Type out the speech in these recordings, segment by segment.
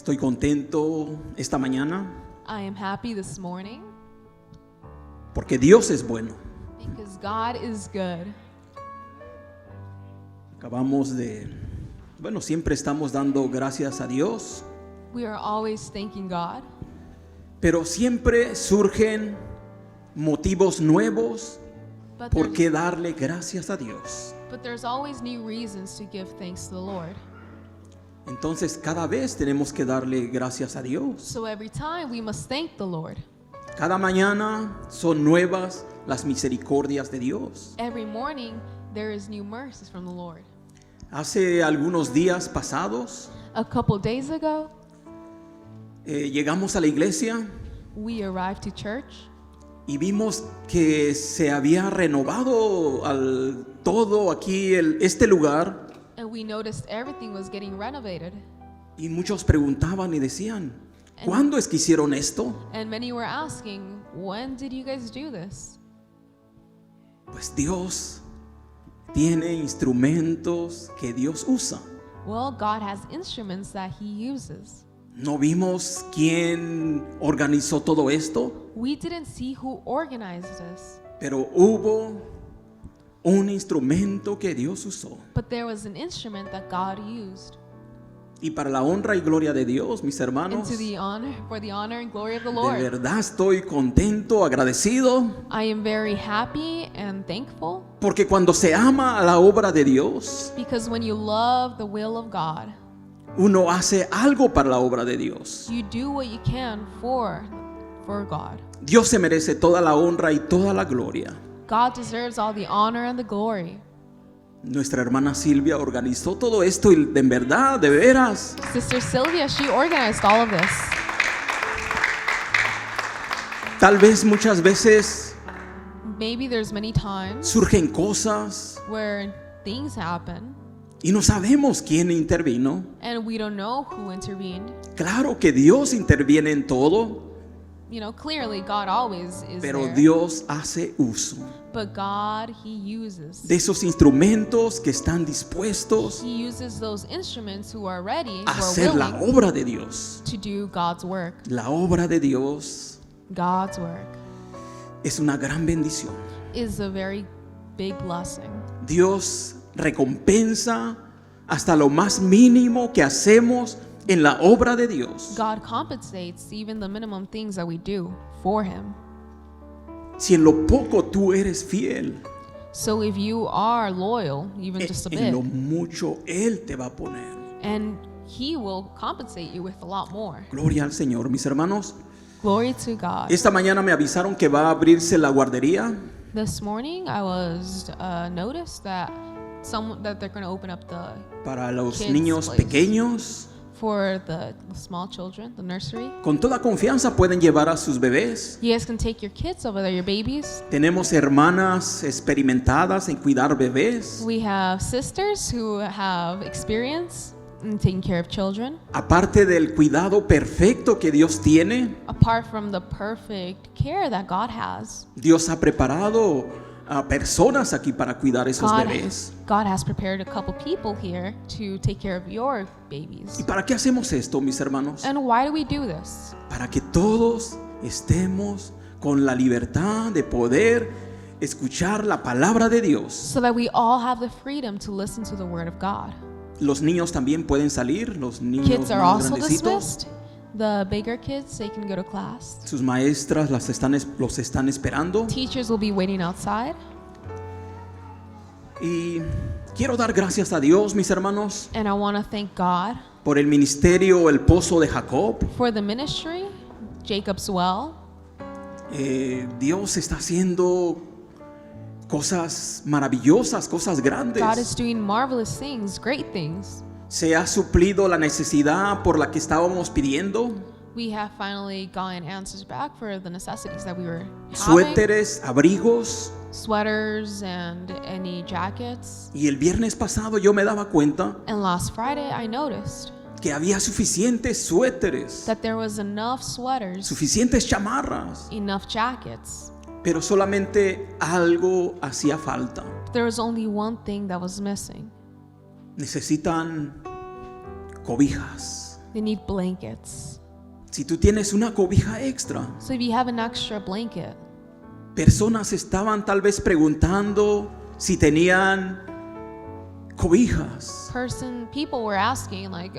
Estoy contento esta mañana I am happy this morning porque Dios es bueno. because God is good. Acabamos siempre estamos dando gracias a Dios, We are always thanking God, pero siempre surgen motivos nuevos but por there's, qué darle gracias a Dios. but there's always new reasons to give thanks to the Lord. Entonces cada vez tenemos que darle gracias a Dios. So every time we must thank the Lord. Cada mañana son nuevas las misericordias de Dios. Every morning there is new mercies from the Lord. Hace algunos días pasados A couple days ago, llegamos a la iglesia we arrived to church y vimos que se había renovado todo aquí este lugar, and we noticed everything was getting renovated. y muchos preguntaban y decían, ¿cuándo es que hicieron esto? And many were asking, when did you guys do this? Pues Dios tiene instrumentos que Dios usa. Well, God has instruments that He uses. ¿No vimos quién organizó todo esto? We didn't see who organized this, Pero hubo un instrumento que Dios usó. but there was an instrument that God used. Y para la honra y gloria de Dios, mis And hermanos, for the honor and glory of the de Lord, verdad estoy contento, agradecido, I am very happy and thankful porque cuando se ama a la obra de Dios, because when you love the will of God, uno hace algo para la obra de Dios. you do what you can for God. Dios se merece toda la honra y toda la gloria. God deserves all the honor and the glory. Nuestra hermana Silvia organizó todo esto y de verdad, de veras, Sister Sylvia, she organized all of this. tal vez muchas veces Maybe there's many times surgen cosas where things happen y no sabemos quién intervino. and we don't know who intervened. Claro que Dios interviene en todo, You know, clearly God always is pero there. Dios hace uso But God, He uses. de esos instrumentos que están dispuestos He uses those instruments who are ready, a who are hacer la willing obra de Dios. to do God's work. La obra de Dios God's work es una gran bendición. is a very big blessing. Dios recompensa hasta lo más mínimo que hacemos en la obra de Dios. God compensates even the minimum things that we do for Him. Si en lo poco tú eres fiel, So if you are loyal, even just a en lo bit, mucho Él te va a poner. and He will compensate you with a lot more. Gloria al Señor, mis hermanos. Glory to God. Esta mañana me avisaron que va a abrirse la guardería. This morning I was noticed that they're going to open up the Para los Kids niños place. pequeños. for the small children, the nursery. Con toda confianza pueden llevar a sus bebés. You guys can take your kids over there, your babies. Tenemos hermanas experimentadas en cuidar bebés. We have sisters who have experience in taking care of children. Aparte del cuidado perfecto que Dios tiene, Apart from the perfect care that God has, Dios ha preparado a personas aquí para cuidar esos bebés. God has prepared a couple people here to take care of your babies. ¿Y para qué hacemos esto, mis hermanos? And why do we do this? Para que todos estemos con la libertad de poder escuchar la palabra de Dios. So that we all have the freedom to listen to the word of God. Los niños también pueden salir, los niños Kids are más also grandecitos. dismissed. The bigger kids, they can go to class. Sus maestras los están esperando. Teachers will be waiting outside. Y quiero dar gracias a Dios, mis hermanos, And I want to thank God por el ministerio El Pozo de Jacob. for the ministry, Jacob's Well. Dios está haciendo cosas maravillosas, cosas God is grandes. doing marvelous things, great things. Se ha suplido la necesidad por la que estábamos pidiendo. We have finally gotten answers back for the necessities that we were having. Suéteres, abrigos. Sweaters and any jackets. Y el viernes pasado yo me daba cuenta And last Friday I noticed que había suficientes suéteres, that there was enough sweaters, suficientes chamarras, enough jackets. pero solamente algo hacía falta. There was only one thing that was missing. Necesitan cobijas. They need blankets. Si tú tienes una cobija extra, So if you have an extra blanket, personas estaban tal vez preguntando si tenían cobijas. people were asking like,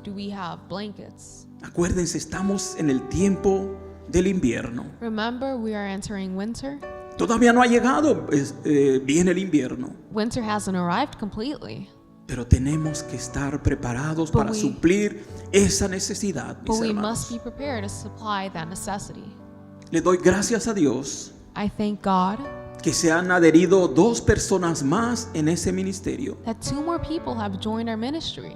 do we have blankets? Acuérdense, estamos en el tiempo del invierno. Remember, we are entering winter. Todavía no ha llegado bien el invierno, Winter hasn't arrived completely, pero tenemos que estar preparados But para we- suplir esa necesidad, mis but we hermanos. must be prepared to supply that necessity. Le doy gracias a Dios I thank God que se han adherido 2 personas más en ese ministerio. that 2 more people have joined our ministry.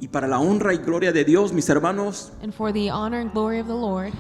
Y para la honra y gloria de Dios, mis hermanos, And for the honor and glory of the Lord,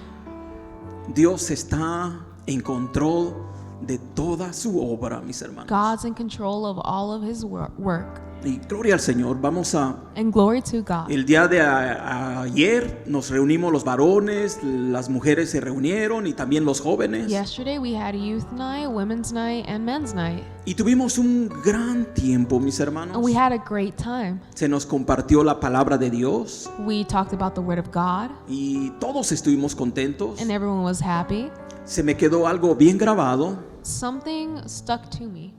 Dios está en control de toda su obra, mis hermanos. God's in control of all of his work. Y gloria al Señor. Vamos a... And glory to God. El día de ayer nos reunimos los varones, las mujeres se reunieron y también los jóvenes. Yesterday we had youth night, women's night, and men's night. Y tuvimos un gran tiempo, mis hermanos. And we had a great time. Se nos compartió la palabra de Dios We talked about the word of God, y todos estuvimos contentos. and everyone was happy. Se me quedó algo bien grabado. Something stuck to me.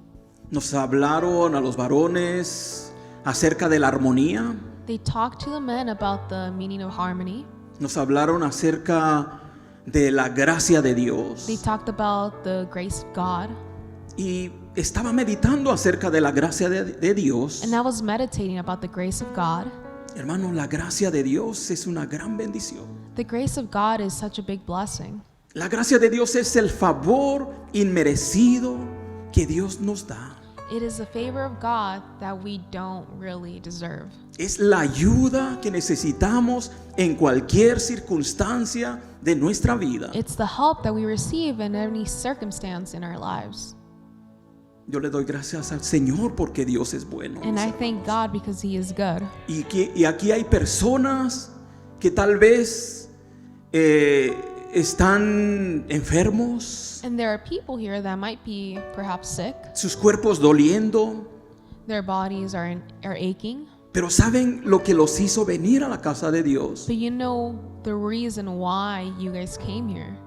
Nos hablaron a los varones acerca de la armonía. They talked to the men about the meaning of harmony. Nos hablaron acerca de la gracia de They Dios. talked about the grace of God. Y estaba meditando acerca de la gracia de Dios. And I was meditating about the grace of God. Hermano, la gracia de Dios es una gran bendición. The grace of God is such a big blessing. La gracia de Dios es el favor inmerecido que Dios nos da. It is the favor of God that we don't really deserve. Es la ayuda que necesitamos en cualquier circunstancia de nuestra vida. It's the help that we receive in any circumstance in our lives. Yo le doy gracias al Señor porque Dios es bueno. And I thank God because He is good. Y aquí hay personas que tal vez están enfermos, And there are people here that might be perhaps sick. sus cuerpos doliendo, Their bodies are aching. pero ¿saben lo que los hizo venir a la casa de Dios? But you know the reason why you guys came here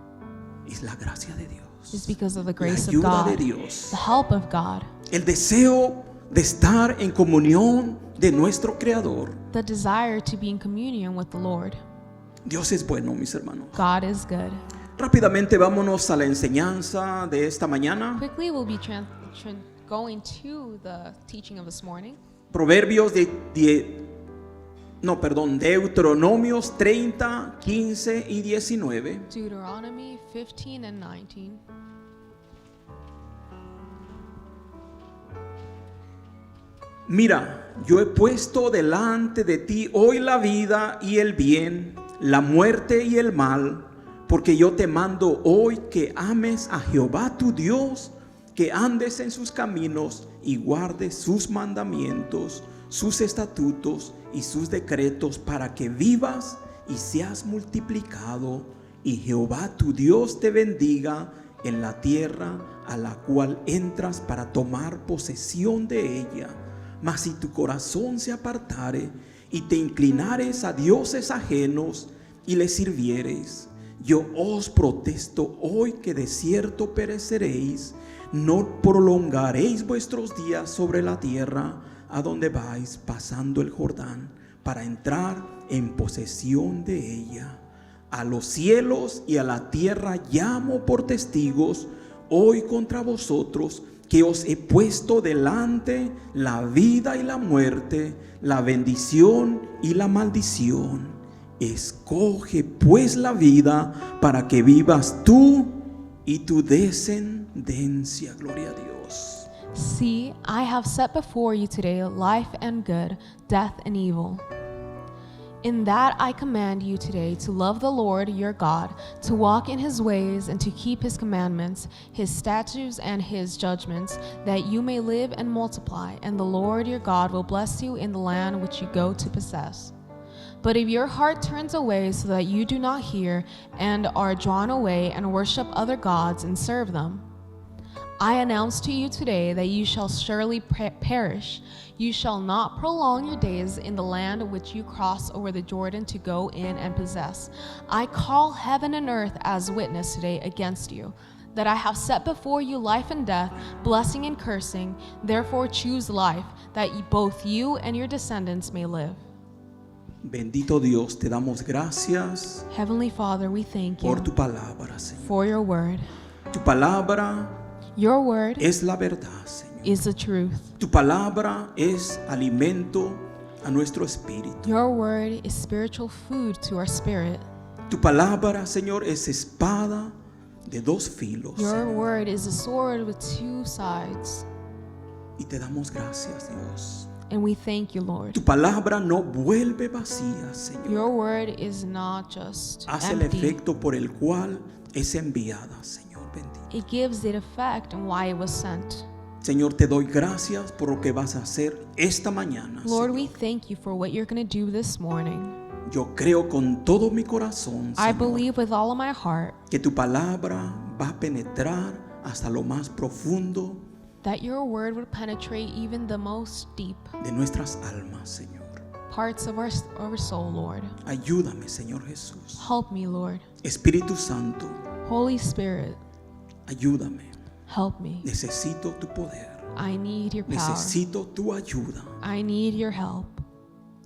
Es la gracia de Dios, is because of the la grace of ayuda de God, Dios, the help of God, el deseo de estar en comunión de nuestro Creador. the desire to be in communion with the Lord. Dios es bueno, mis hermanos. God is good. Rápidamente vámonos a la enseñanza de esta mañana. Quickly, we'll be going to the teaching of this morning. Proverbios Deuteronomios 30, 15 y 19. Deuteronomy 15 and 19. Mira, yo he puesto delante de ti hoy la vida y el bien, la muerte y el mal, porque yo te mando hoy que ames a Jehová tu Dios, que andes en sus caminos y guardes sus mandamientos, sus estatutos y sus decretos, para que vivas y seas multiplicado, y Jehová tu Dios te bendiga en la tierra a la cual entras para tomar posesión de ella. Mas si tu corazón se apartare y te inclinares a dioses ajenos y les sirvieres, yo os protesto hoy que de cierto pereceréis, no prolongaréis vuestros días sobre la tierra a donde vais pasando el Jordán para entrar en posesión de ella. A los cielos y a la tierra llamo por testigos hoy contra vosotros, que os he puesto delante la vida y la muerte, la bendición y la maldición. Escoge pues la vida para que vivas tú y tu descendencia. Gloria a Dios. See, I have set before you today life and good, death and evil. In that I command you today to love the Lord your God, to walk in his ways and to keep his commandments, his statutes and his judgments, that you may live and multiply, and the Lord your God will bless you in the land which you go to possess. But if your heart turns away so that you do not hear, and are drawn away and worship other gods and serve them, I announce to you today that you shall surely perish. You shall not prolong your days in the land which you cross over the Jordan to go in and possess. I call heaven and earth as witness today against you, that I have set before you life and death, blessing and cursing. Therefore choose life, that both you and your descendants may live. Bendito Dios, te damos gracias Heavenly Father, we thank you por tu palabra, Señor. for your word. Tu palabra Your word es la verdad, Señor. is the truth. Tu palabra es alimento a nuestro espíritu. Your word is spiritual food to our spirit. Tu palabra, Señor, es espada de dos filos. Your Señor. word is a sword with two sides. Y te damos gracias, Dios. And we thank you, Lord. Tu palabra no vuelve vacía, Señor. Your word is not just Hace el empty. efecto por el cual es enviada, Señor bendito. It gives it effect and why it was sent. Señor, te doy gracias por lo que vas a hacer esta mañana. Lord, Señor. we thank you for what you're going to do this morning. Yo creo con todo mi corazón, I Señor, believe with all of my heart que tu palabra va a penetrar hasta lo más profundo that your word would penetrate even the most deep de nuestras almas, Señor. parts of our soul, Lord. Ayúdame, Señor Jesús. Help me, Lord. Espíritu Santo, Holy Spirit, ayúdame. help me. Necesito tu poder. I need your power. Necesito tu ayuda. I need your help.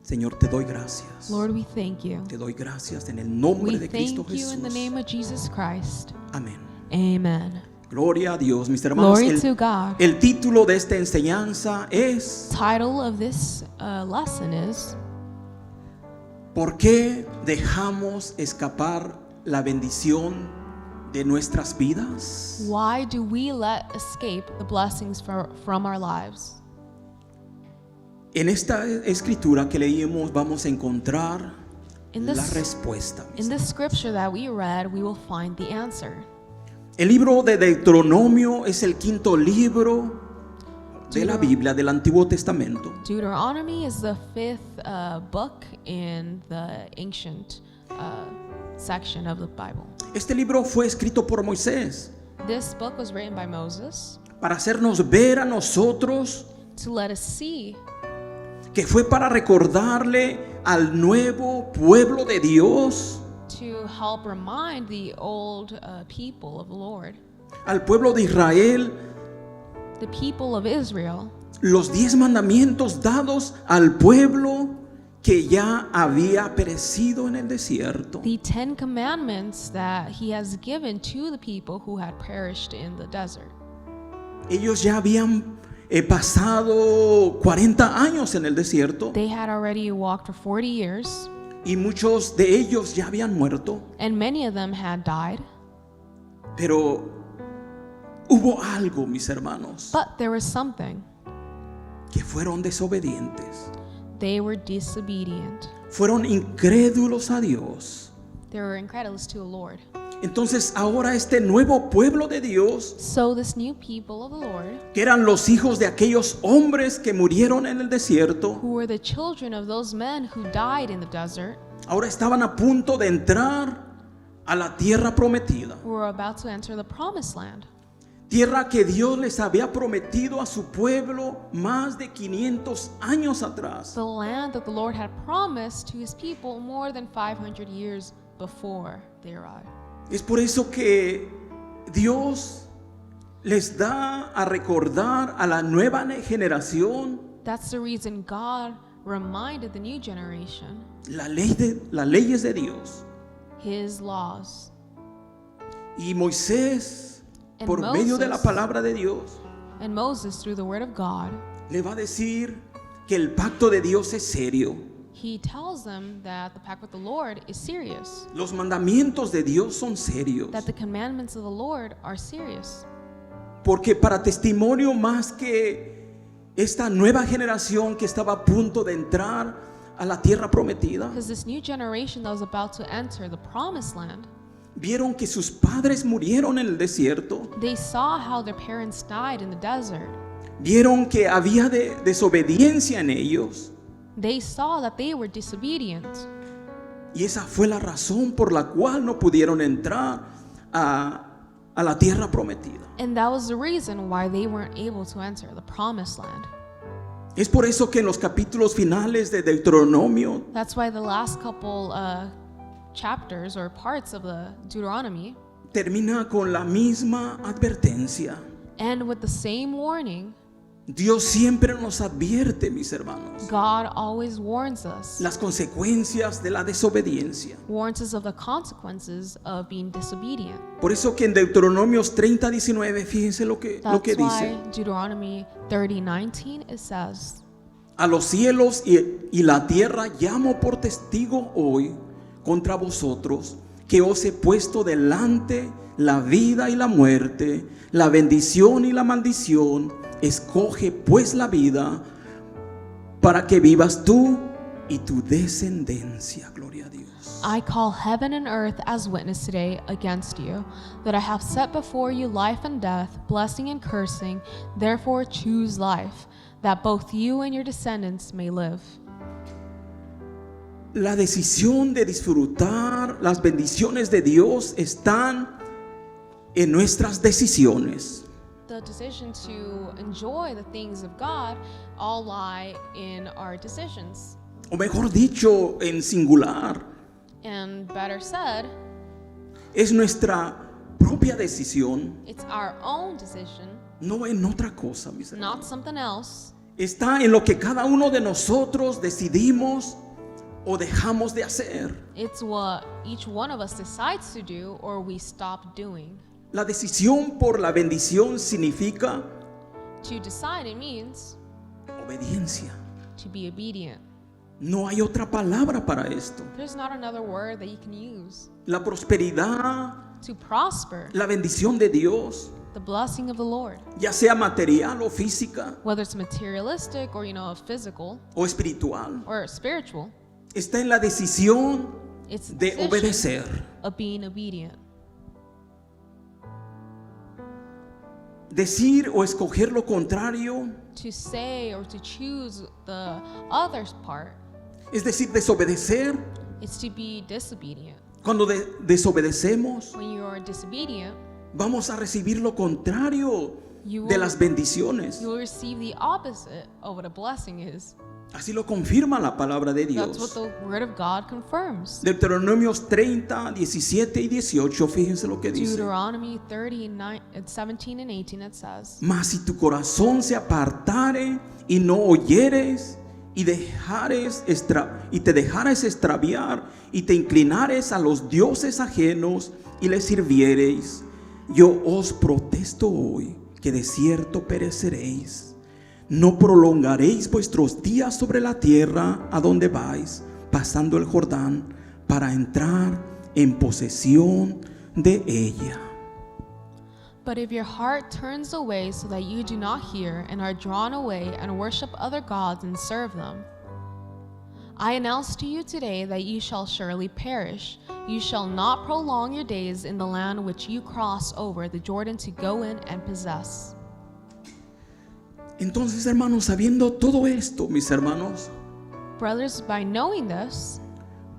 Señor, te doy gracias. Lord, we thank you. Te doy gracias en el nombre We de Cristo thank you in the Jesús. name of Jesus Christ. Amén. Amen. Gloria a Dios, mis hermanos. Glory to God. El título de esta enseñanza es Title of this lesson is ¿por qué dejamos escapar la bendición de nuestras vidas? Why do we let escape the blessings from our lives? En esta escritura que leímos vamos a encontrar In la this, respuesta. in this scripture that we read, we will find the answer. El libro de Deuteronomio es el quinto libro de la Biblia del Antiguo Testamento. Deuteronomy is the fifth book in the ancient section of the Bible. Este libro fue escrito por Moisés This book was written by Moses para hacernos ver a nosotros to let us see que fue para recordarle al nuevo pueblo de Dios, to help remind the old people of the Lord, al pueblo de Israel, the people of Israel, los 10 mandamientos dados al pueblo que ya había perecido en el desierto. the 10 commandments that he has given to the people who had perished in the desert. Ellos ya habían pasado 40 años en el desierto They had already walked for 40 years, y muchos de ellos ya habían muerto, and many of them had died. pero hubo algo, mis hermanos, But there was something. que fueron desobedientes, They were disobedient. fueron incrédulos a Dios. They were incredulous to the Lord. Entonces ahora este nuevo pueblo de Dios, So this new people of the Lord, que eran los hijos de aquellos hombres que murieron en el desierto, who were the children of those men who died in the desert, ahora estaban a punto de entrar a la tierra prometida. were about to enter the promised land. Tierra que Dios les había prometido a su pueblo más de 500 años atrás. The land that the Lord had promised to his people more than 500 years before they arrived. Es por eso que Dios les da a recordar a la nueva generación That's the reason God reminded the new generation las leyes de Dios. his laws. Y Moisés, And por medio de la Moses- palabra de Dios, And Moses, through the word of God, le va a decir que el pacto de Dios es serio. he tells them that the pact with the Lord is serious, Los mandamientos de Dios son serios. that the commandments of the Lord are serious. Porque para testimonio más que esta nueva generación que estaba a punto de entrar a la tierra prometida, Because this new generation that was about to enter the promised land, vieron que sus padres murieron en el desierto, they saw how their parents died in the desert. vieron que había desobediencia en ellos. They saw that they were disobedient. Y esa fue la razón por la cual no pudieron entrar a a la tierra prometida. And that was the reason why they weren't able to enter the promised land. Es por eso que en los capítulos finales de Deuteronomio That's why the last couple chapters or parts of the Deuteronomy termina con la misma advertencia. end with the same warning. Dios siempre nos advierte, mis hermanos, God always warns us, las consecuencias de la desobediencia. warns us of the consequences of being disobedient. Por eso que en Deuteronomios 30:19, fíjense lo que That's dice. why Deuteronomy 30:19 it says, A los cielos y la tierra llamo por testigo hoy contra vosotros, que os he puesto delante la vida y la muerte, la bendición y la maldición. Escoge pues la vida para que vivas tú y tu descendencia. Gloria a Dios. I call heaven and earth as witness today against you, that I have set before you life and death, blessing and cursing. Therefore choose life, that both you and your descendants may live. La decisión de disfrutar las bendiciones de Dios están en nuestras decisiones. The decision to enjoy the things of God all lie in our decisions. O mejor dicho, en singular, And better said, es nuestra propia decisión, it's our own decision, no en otra cosa, mis hermanos. not something else. Está en lo que cada uno de nosotros decidimos o dejamos de hacer. It's what each one of us decides to do or we stop doing. La decisión por la bendición significa To decide, it means obediencia. to be obedient. No hay otra palabra para esto. There's not another word that you can use. La prosperidad, To prosper, la bendición de Dios, the blessing of the Lord, ya sea material o física whether it's materialistic or, physical o espiritual, or spiritual, está en la decisión it's the de decision obedecer. of being obedient. Decir o escoger lo contrario, To say or to choose the other part, es decir, desobedecer. it's to be disobedient. Cuando desobedecemos, When you are disobedient, vamos a recibir lo contrario You de will- las bendiciones. you will receive the opposite of what a blessing is. Así lo confirma la palabra de That's what Dios. the word of God confirms. Deuteronomios 30, 17 y 18, fíjense lo que dice. Deuteronomy 30, 17 and 18, it says, Mas si tu corazón se apartare y no oyeres y te dejares extraviar y te inclinares a los dioses ajenos y les sirviereis, yo os protesto hoy que de cierto pereceréis. No prolongaréis vuestros días sobre la tierra a donde vais, pasando el Jordán, para entrar en posesión de ella. But if your heart turns away so that you do not hear and are drawn away and worship other gods and serve them, I announce to you today that you shall surely perish. You shall not prolong your days in the land which you cross over the Jordan to go in and possess. Entonces, hermanos, sabiendo todo esto, mis hermanos, Brothers, by knowing this,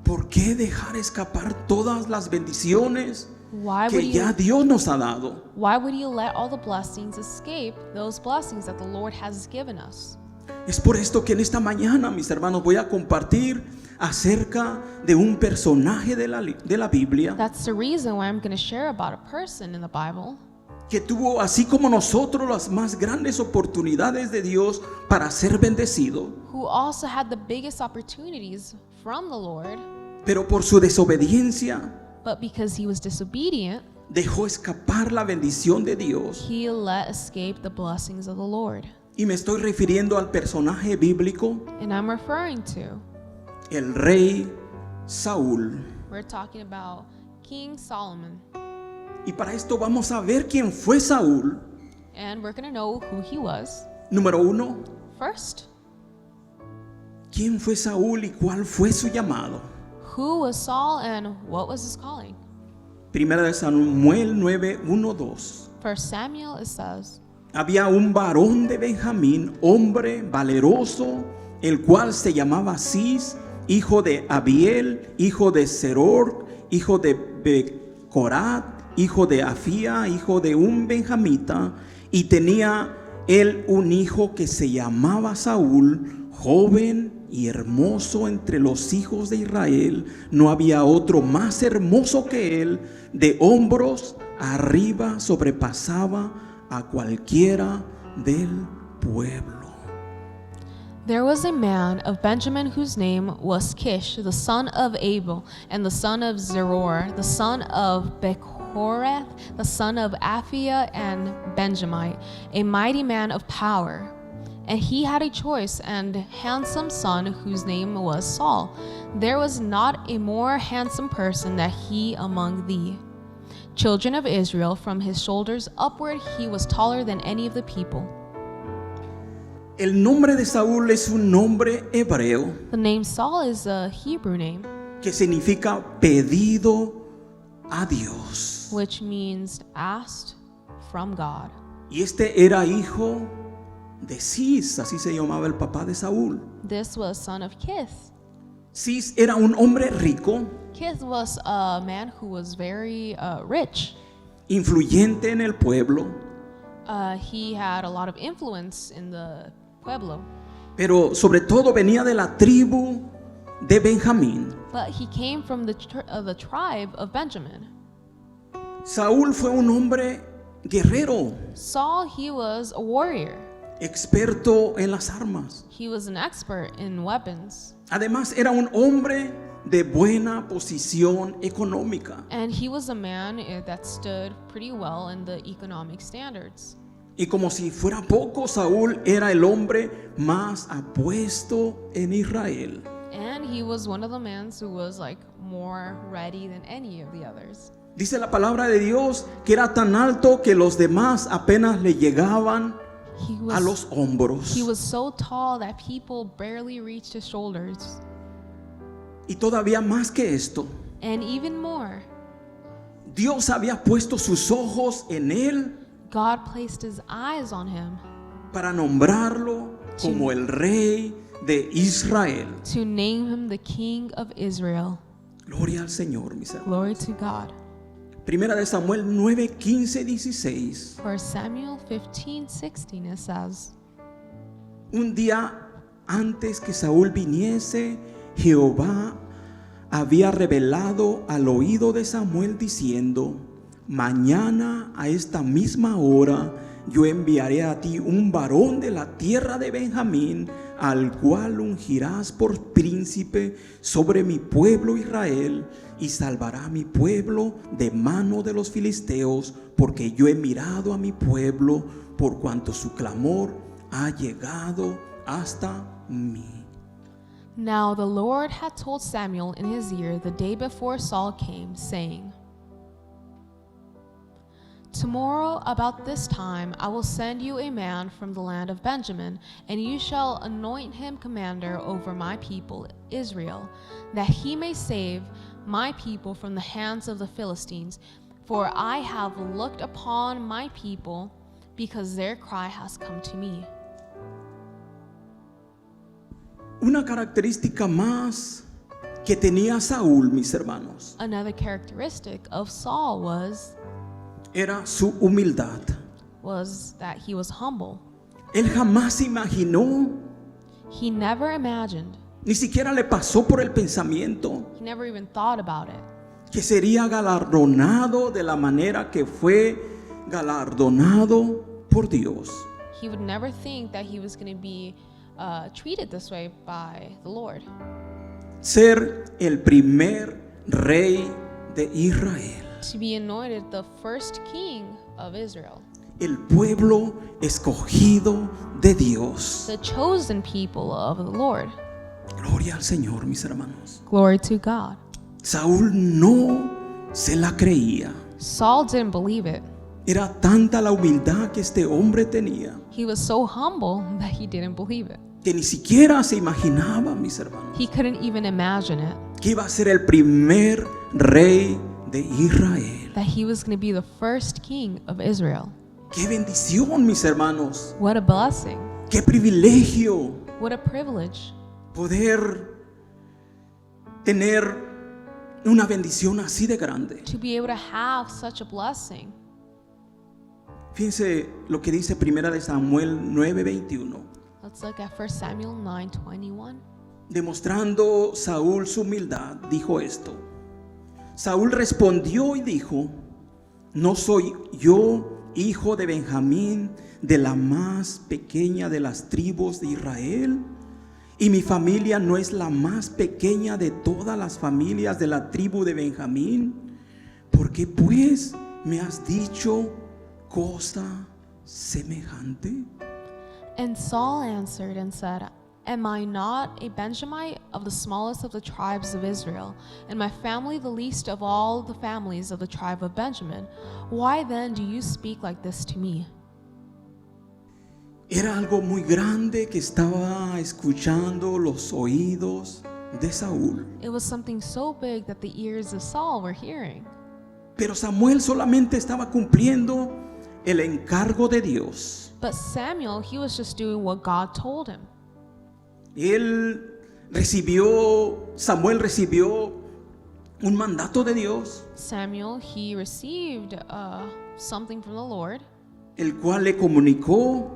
¿por qué dejar escapar todas las bendiciones why que ya Dios nos ha dado? would you let all the blessings escape, those blessings that the Lord has given us? Es por esto que en esta mañana, mis hermanos, voy a compartir acerca de un personaje de la Biblia That's the reason why I'm going to share about a person in the Bible que tuvo, así como nosotros, las más grandes oportunidades de Dios para ser bendecido, who also had the biggest opportunities from the Lord, pero por su desobediencia but because he was disobedient, dejó escapar la bendición de Dios. he let escape the blessings of the Lord. Y me estoy refiriendo al personaje bíblico, And I'm referring to, el rey Saúl. we're talking about King Solomon. Y para esto vamos a ver quién fue Saúl. And we're going to know who he was. Número 1, First, ¿quién fue Saúl y cuál fue su llamado? who was Saul and what was his calling? Primera de Samuel 9, 1, 2. First Samuel, it says, Había un varón de Benjamín, hombre valeroso, el cual se llamaba Cis, hijo de Abiel, hijo de Seror, hijo de Becorat, hijo de Afía, hijo de un benjamita, y tenía él un hijo que se llamaba Saúl, joven y hermoso entre los hijos de Israel. No había otro más hermoso que él, de hombros arriba sobrepasaba a cualquiera del pueblo. There was a man of Benjamin whose name was Kish, the son of Abel, and the son of Zeror, the son of Bechorath, the son of Aphiah and Benjamite, a mighty man of power. And he had a choice and handsome son whose name was Saul. There was not a more handsome person than he among thee. Children of Israel, from his shoulders upward he was taller than any of the people. El nombre de Saúl es un nombre hebreo The name Saul is a Hebrew name, que significa pedido a Dios. which means asked from God. Y este era hijo de Cis, así se llamaba el papá de Saúl. This was son of Kith. Cis era un hombre rico, Kith was a man who was very rich. influyente en el pueblo, He had a lot of influence in the pueblo, pero sobre todo venía de la tribu de Benjamín. but he came from the tribe of Benjamin. Saúl fue un hombre guerrero, Saul, he was a warrior. experto en las armas. He was an expert in weapons. Además era un hombre de buena posición económica. And he was a man that stood pretty well in the economic standards. Y como si fuera poco, Saúl era el hombre más apuesto en Israel. And he was one of the men who was like more ready than any of the others. Dice la palabra de Dios que era tan alto que los demás apenas le llegaban a los hombros. He was so tall that people barely reached his shoulders. Y todavía más que esto, And even more, Dios había puesto sus ojos en él God placed his eyes on him para nombrarlo como el rey de Israel. to name him the king of Israel. Gloria al Señor, mis hermanos. Glory to God. Primera de Samuel 9, 15, 16. For Samuel 15:16 it says, Un día antes que Saúl viniese, Jehová había revelado al oído de Samuel diciendo: mañana a esta misma hora yo enviaré a ti un varón de la tierra de Benjamín, al cual ungirás por príncipe sobre mi pueblo Israel, y salvará a mi pueblo de mano de los filisteos, porque yo he mirado a mi pueblo, por cuanto su clamor ha llegado hasta mí. Now the Lord had told Samuel in his ear the day before Saul came, saying, Tomorrow about this time I will send you a man from the land of Benjamin, and you shall anoint him commander over my people Israel, that he may save my people from the hands of the Philistines. For I have looked upon my people, because their cry has come to me. Una característica más que tenía Saúl, mis hermanos, Another characteristic of Saul era su humildad. was that he was humble. Él jamás imaginó, He never imagined, ni siquiera le pasó por el pensamiento he never even thought about it, que sería galardonado de la manera que fue galardonado por Dios. he would never think that he was going to be treated this way by the Lord. Ser el primer rey de Israel. To be anointed the first king of Israel, El pueblo escogido de Dios. the chosen people of the Lord. Gloria al Señor, mis hermanos. Glory to God. Saúl no se la creía. Saul didn't believe it. Era tanta la humildad que este hombre tenía He was so humble that he didn't believe it. que ni siquiera se imaginaba, mis hermanos, He couldn't even imagine it, que iba a ser el primer rey de Israel. that he was going to be the first king of Israel. Qué bendición, mis hermanos. What a blessing. Qué privilegio What a privilege poder tener una bendición así de grande. to be able to have such a blessing. Fíjense lo que dice Primera de Samuel 9:21. Let's look at 1 Samuel 9:21. Demostrando Saúl su humildad, dijo esto. Saúl respondió y dijo: ¿no soy yo hijo de Benjamín, de la más pequeña de las tribus de Israel? Y mi familia no es la más pequeña de todas las familias de la tribu de Benjamín. ¿Por qué pues me has dicho cosa semejante? And Saul answered and said, Am I not a Benjamite of the smallest of the tribes of Israel, and my family the least of all the families of the tribe of Benjamin? Why then do you speak like this to me? Era algo muy grande que estaba escuchando los oídos de Saúl. It was something so big that the ears of Saul were hearing. Pero Samuel solamente estaba cumpliendo el encargo de Dios. But Samuel, he was just doing what God told him. Samuel recibió un mandato de Dios, Samuel, he received something from the Lord. el cual le comunicó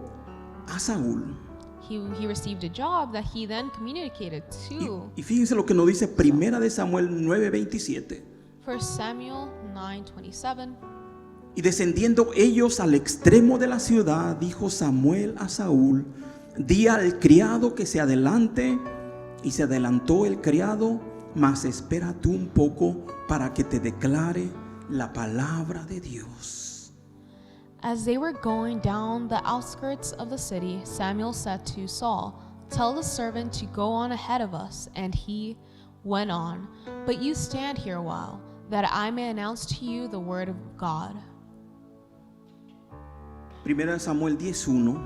a Saúl. He received a job that he then communicated to. Y fíjense lo que nos dice Primera de Samuel 9:27. 1 Samuel 9:27. Y descendiendo ellos al extremo de la ciudad, dijo Samuel a Saúl: di al criado que se adelante. Y se adelantó el criado, mas espera tú un poco para que te declare la palabra de Dios. As they were going down the outskirts of the city, Samuel said to Saul, Tell the servant to go on ahead of us. And he went on. But you stand here a while, that I may announce to you the word of God. Primera Samuel 10:1.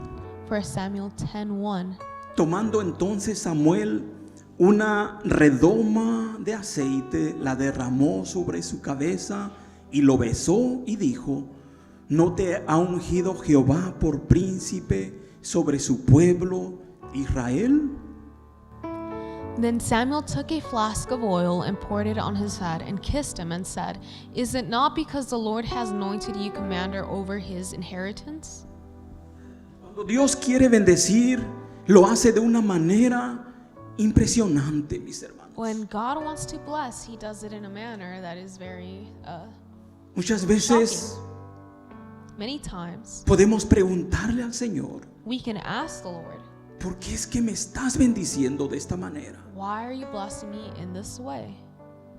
1 Samuel 10:1. Tomando entonces Samuel una redoma de aceite, la derramó sobre su cabeza y lo besó y dijo: ¿no te ha ungido Jehová por príncipe sobre su pueblo Israel? Then Samuel took a flask of oil and poured it on his head and kissed him and said, Is it not because the Lord has anointed you commander over his inheritance? Cuando Dios quiere bendecir, lo hace de una manera impresionante, mis hermanos. When God wants to bless, he does it in a manner that is very Muchas veces many times podemos preguntarle al Señor: we can ask the Lord, ¿por qué es que me estás bendiciendo de esta manera? Why are you blessing me in this way?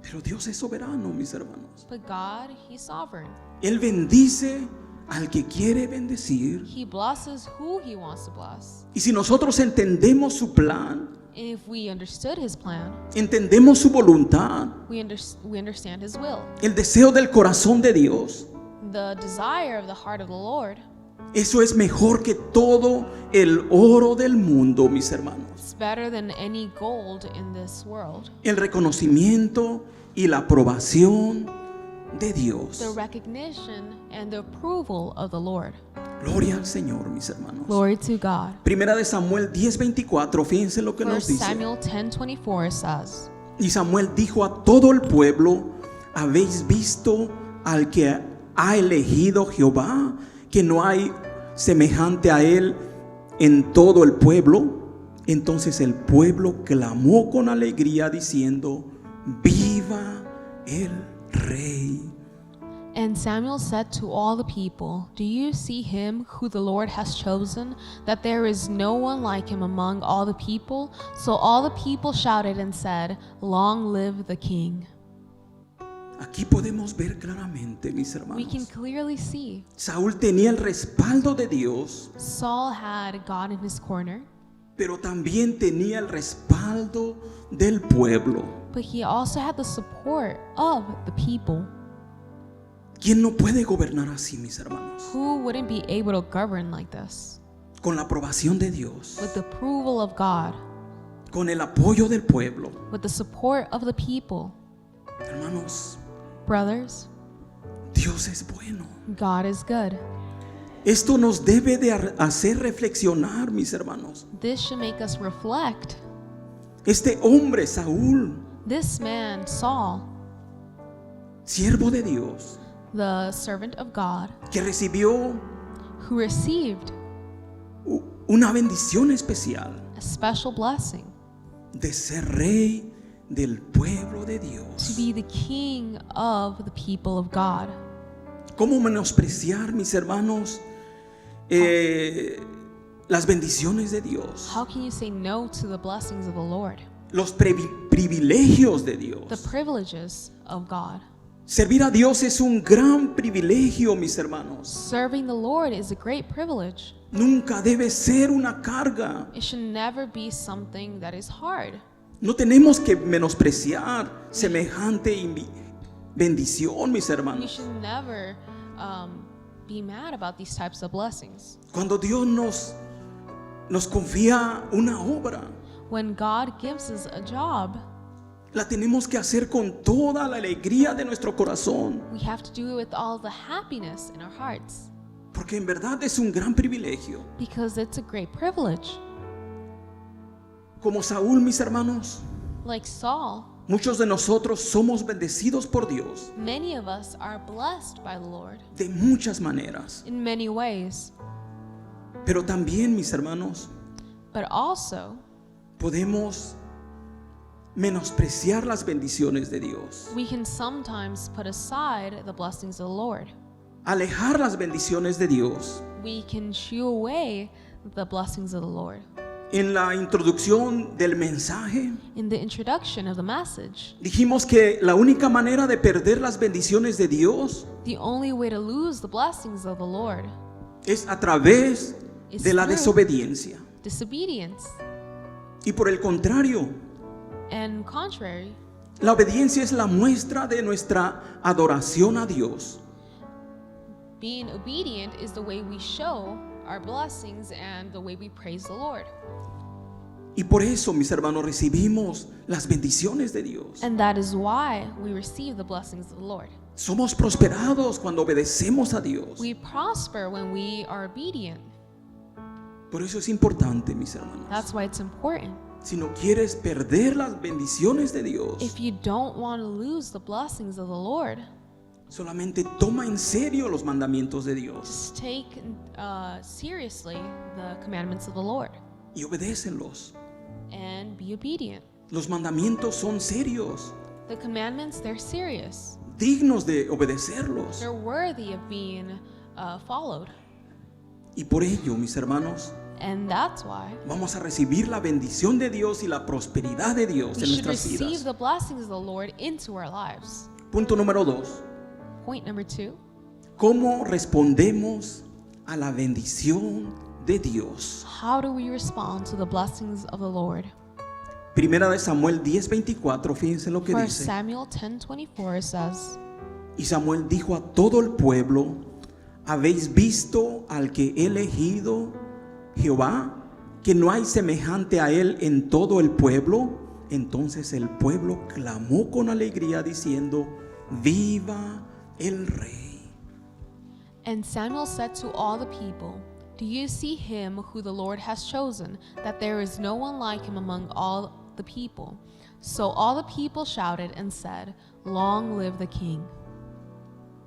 Pero Dios es soberano, mis hermanos. But God, he's sovereign. Él bendice al que quiere bendecir. He blesses who he wants to bless. Y si nosotros entendemos su plan, And if we understood his plan, entendemos su voluntad, we understand his will. el deseo del corazón de Dios, The desire of the heart of the Lord, eso es mejor que todo el oro del mundo, mis hermanos. it's better than any gold in this world. El reconocimiento y la aprobación de The Dios. recognition and the approval of the Lord. Gloria al Señor, mis hermanos. Glory to God. Primera de Samuel 10:24, fíjense lo que 1 nos dice. Samuel 10:24 says, Y Samuel dijo a todo el pueblo: ¿habéis visto al que ha elegido Jehová? Que no hay semejante a él en todo el pueblo. Entonces el pueblo clamó con alegría diciendo: viva el rey. And Samuel said to all the people, Do you see him who the Lord has chosen, that there is no one like him among all the people? So all the people shouted and said, Long live the king. Aquí podemos ver claramente, mis We can hermanos. clearly see Saúl tenía el respaldo de Dios, Saul had God in his corner, pero también tenía el respaldo del pueblo. but he also had the support of the people. ¿Quién no puede gobernar así, mis hermanos? Who wouldn't be able to govern like this? Con la aprobación de Dios, With the approval of God, con el apoyo del pueblo. with the support of the people. Hermanos, Brothers, Dios es bueno. God is good. Esto nos debe de hacer reflexionar, mis hermanos. This should make us reflect. Este hombre, Saúl, This man, Saul, siervo de Dios, the servant of God, que recibió who received una bendición especial a special blessing de ser rey del pueblo de to Dios. be the king of the people of God. ¿Cómo menospreciar, mis hermanos, las bendiciones de Dios? How can you say no to the blessings of the Lord, Los privilegios de the Dios. privileges of God? Servir a Dios es un gran privilegio, mis hermanos. Serving the Lord is a great privilege. Nunca debe ser una carga. It should never be something that is hard. No tenemos que menospreciar semejante bendición, mis We hermanos. should never be mad about these types of blessings. Cuando Dios nos confía una obra, When God gives us a job, la tenemos que hacer con toda la alegría de nuestro corazón, we have to do it with all the happiness in our hearts, porque en verdad es un gran privilegio. because it's a great privilege. Como Saúl, mis hermanos, Like Saul, muchos de nosotros somos bendecidos por Dios many of us are blessed by the Lord de muchas maneras. in many ways, Pero también, mis hermanos, but also podemos menospreciar las bendiciones de Dios, we can sometimes put aside the blessings of the Lord. alejar las bendiciones de Dios. We can shoo away the blessings of the Lord. En la introducción del mensaje In the introduction of the message, dijimos que la única manera de perder las bendiciones de Dios the only way to lose the blessings of the Lord es a través de la through desobediencia. disobedience. Y por el contrario, And contrary, la obediencia es la muestra de nuestra adoración a Dios. being obedient is the way we show our blessings and the way we praise the Lord. Y por eso, mis hermanos, recibimos las bendiciones de Dios. And that is why we receive the blessings of the Lord. Somos prosperados cuando obedecemos a Dios. We prosper when we are obedient. Por eso es importante, mis hermanos. That's why it's important. Si no quieres perder las bendiciones de Dios, If you don't want to lose the blessings of the Lord, solamente toma en serio los mandamientos de Dios just take seriously the commandments of the Lord y obedécenlos. and be obedient. Los mandamientos son serios, The commandments, they're serious. dignos de obedecerlos. They're worthy of being followed. Y por ello, mis hermanos, And that's why vamos a recibir la bendición de Dios y la prosperidad de Dios we en should nuestras receive vidas. the blessings of the Lord into our lives. Punto número 2. Point number 2. ¿Cómo respondemos a la bendición de Dios? How do we respond to the blessings of the Lord? Primera de Samuel 10:24, fíjense lo que 1 dice. Samuel 10:24 says, Y Samuel dijo a todo el pueblo: ¿habéis visto al que he elegido, Jehová, que no hay semejante a él en todo el pueblo? Entonces el pueblo clamó con alegría diciendo: ¡viva el rey! And Samuel said to all the people, Do you see him who the Lord has chosen, that there is no one like him among all the people? So all the people shouted and said, Long live the king.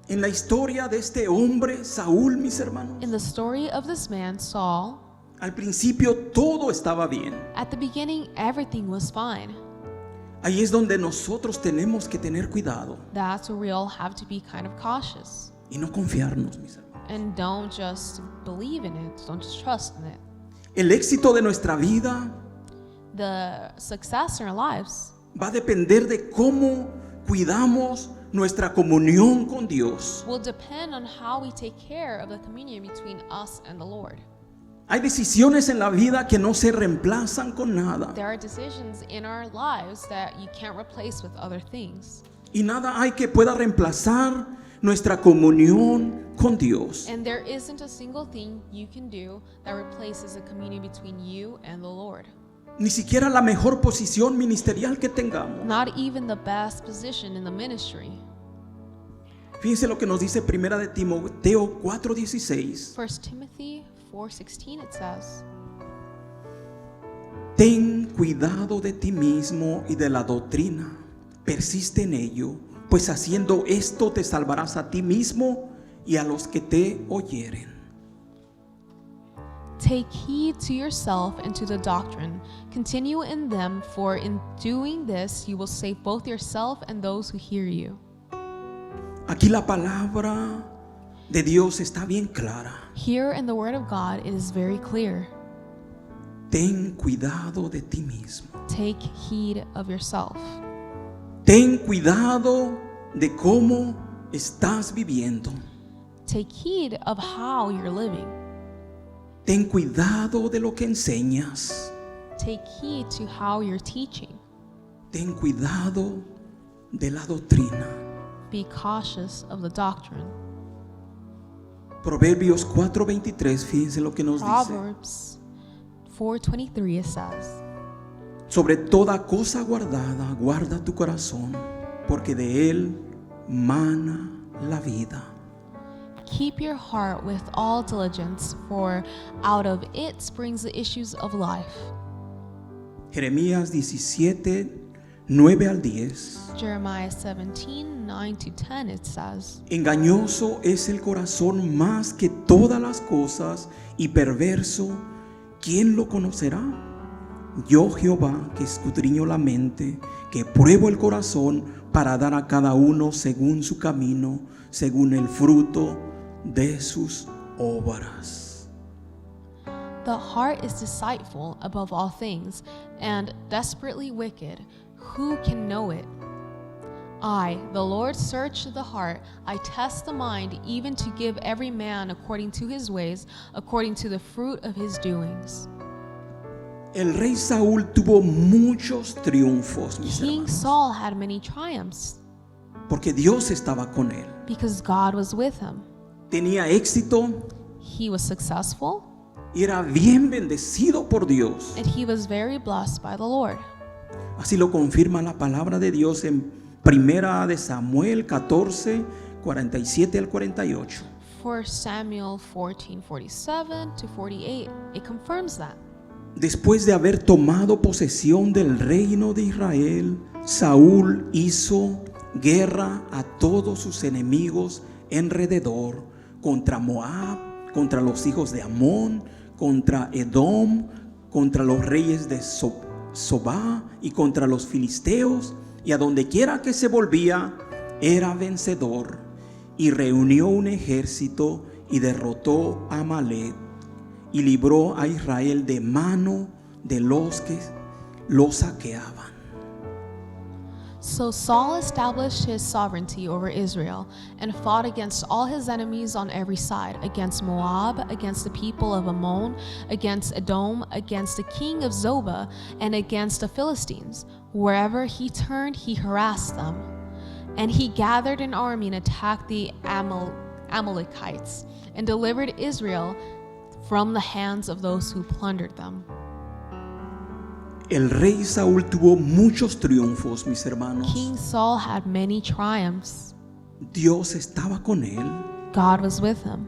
En la historia de este hombre, Saúl, mis hermanos, In the story of this man, Saul, al principio todo estaba bien. at the beginning everything was fine. Ahí es donde nosotros tenemos que tener cuidado That's where we all have to be kind of cautious. y no confiarnos, mis hermanos. And don't just believe in it, don't just trust in it. El éxito de nuestra vida The success in our lives va a depender de cómo cuidamos nuestra comunión con Dios. will depend on how we take care of the communion between us and the Lord. Hay decisiones en la vida que no se reemplazan con nada. There are decisions in our lives that you can't replace with other things. Y nada hay que pueda reemplazar nuestra comunión con Dios. And there isn't a single thing you can do that replaces a communion between you and the Lord. Ni siquiera la mejor posición ministerial que tengamos. Not even the best position in the ministry. Fíjense lo que nos dice Primera de Timoteo 4:16. 1 Timothy 4:16 it says, Ten cuidado de ti mismo y de la doctrina. Persiste en ello, pues haciendo esto te salvarás a ti mismo y a los que te oyeren. Take heed to yourself and to the doctrine. Continue in them, for in doing this you will save both yourself and those who hear you. Aquí la palabra de Dios está bien clara. Here in the Word of God, it is very clear. Ten cuidado de ti mismo. Take heed of yourself. Ten cuidado de cómo estás viviendo. Take heed of how you're living. Ten cuidado de lo que enseñas. Take heed to how you're teaching. Ten cuidado de la doctrina. Be cautious of the doctrine. Proverbios 4:23, fíjense lo que nos dice. Proverbs 4:23 it says, Sobre toda cosa guardada, guarda tu corazón, porque de él mana la vida. keep your heart with all diligence, for out of it springs the issues of life. Jeremías 17:9-10. Jeremiah 17:9-10 it says, Engañoso es el corazón más que todas las cosas y perverso, ¿quién lo conocerá? Yo, Jehová, que escudriño la mente, que pruebo el corazón para dar a cada uno según su camino, según el fruto de sus obras. The heart is deceitful above all things, and desperately wicked. Who can know it? I, the Lord, search the heart. I test the mind, even to give every man according to his ways, according to the fruit of his doings. El rey Saúl tuvo muchos triunfos, mis King hermanos, Saul had many triumphs porque Dios estaba con él. because God was with him. Tenía éxito He was successful, y era bien bendecido por Dios. and he was very blessed by the Lord. Así lo confirma la palabra de Dios en Primera de Samuel 14:47-48. 1 Samuel 14:47-48, it confirms that. Después de haber tomado posesión del reino de Israel, Saúl hizo guerra a todos sus enemigos alrededor, contra Moab, contra los hijos de Amón, contra Edom, contra los reyes de Sobá y contra los filisteos, y a donde quiera que se volvía era vencedor, y reunió un ejército y derrotó a Amalek y libró a Israel de mano de los que lo saqueaban. So Saul established his sovereignty over Israel and fought against all his enemies on every side, against Moab, against the people of Ammon, against Edom, against the king of Zobah, and against the Philistines. Wherever he turned, he harassed them. And he gathered an army and attacked the Amalekites and delivered Israel from the hands of those who plundered them. El rey Saúl tuvo muchos triunfos, mis hermanos. King Saul had many triumphs. Dios estaba con él. God was with him.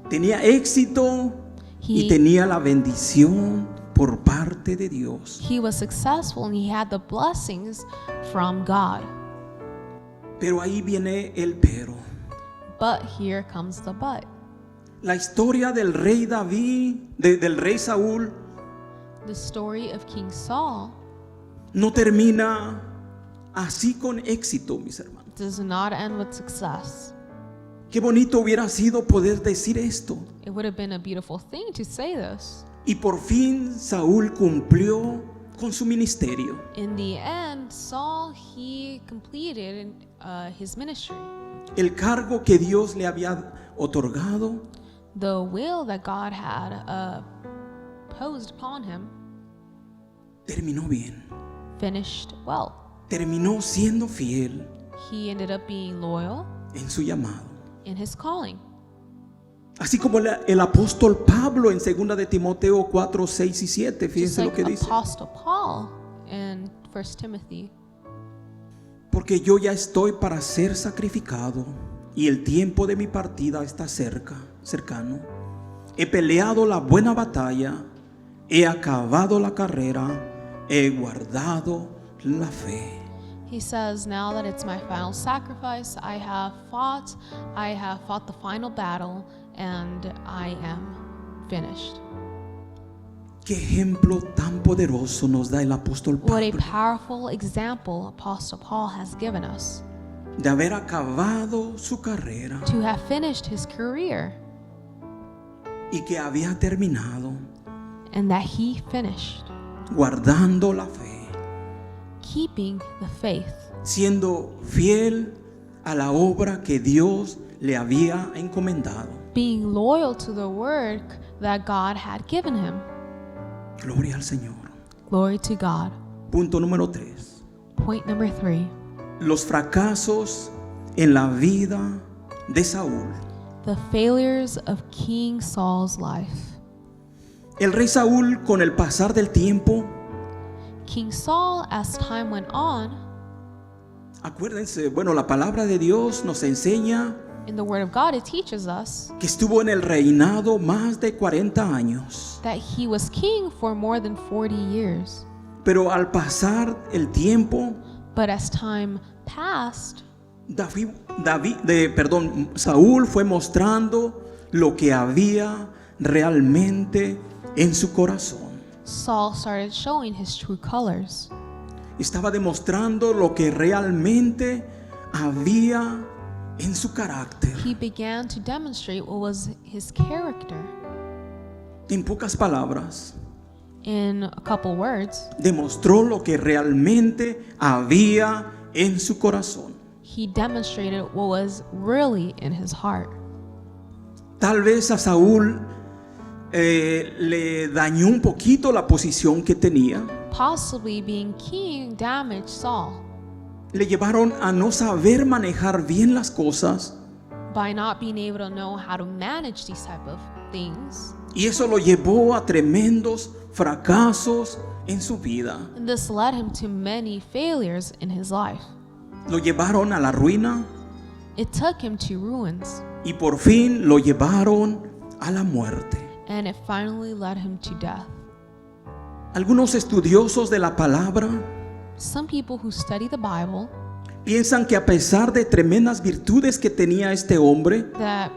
Tenía éxito y He- tenía la bendición por parte de Dios. He was successful and he had the blessings from God. Pero ahí viene el pero. But here comes the but. La historia del rey David, del rey Saúl, The story of King Saul no termina así con éxito, mis hermanos. does not end with success. Qué bonito hubiera sido poder decir esto. It would have been a beautiful thing to say this. Y por fin Saúl cumplió con su ministerio. In the end, Saul, he completed his ministry. El cargo que Dios le había otorgado The will that God had posed upon him terminó bien. finished well. Terminó siendo fiel He ended up being loyal en su llamado. in his calling. Así como el apóstol Pablo en 2 de Timoteo 4, 6 y 7. Just Fíjense lo like que dice. Apostle Paul in 1 Timothy. Porque yo ya estoy para ser sacrificado y el tiempo de mi partida está cercano. He peleado la buena batalla, he acabado la carrera, he guardado la fe. He says, now that it's my final sacrifice, I have fought the final battle, and I am finished. Qué ejemplo tan poderoso nos da el apóstol What a Pablo powerful example Apostle Paul has given us, de haber acabado su carrera to have finished his career, y que había terminado and that he finished guardando la fe, keeping the faith, siendo fiel a la obra que Dios le había encomendado. being loyal to the work that God had given him. Gloria al Señor. Glory to God. Punto número 3. Point number 3. Los fracasos en la vida de Saúl. The failures of King Saul's life. El rey Saúl, con el pasar del tiempo, King Saul, as time went on, acuérdense, bueno, la palabra de Dios nos enseña in the Word of God, it teaches us que estuvo en el reinado más de 40 años. that he was king for more than 40 years. Pero al pasar el tiempo, But as time passed, Saúl fue mostrando lo que había realmente en su corazón. Saul started showing his true colors. Estaba demostrando lo que realmente había en su carácter. He began to demonstrate what was his character. En pocas palabras, In a couple words, demostró lo que realmente había en su corazón. he demonstrated what was really in his heart. Tal vez a Saúl le dañó un poquito la posición que tenía. Possibly being king damaged Saul Le llevaron a no saber manejar bien las cosas, by not being able to know how to manage these type of things. y eso lo llevó a tremendos fracasos en su vida. And this led him to many failures in his life. Lo llevaron a la ruina It took him to ruins, y por fin lo llevaron a la muerte. and it finally led him to death. Algunos estudiosos de la palabra Some people who study the Bible, piensan que a pesar de tremendas virtudes que tenía este hombre, that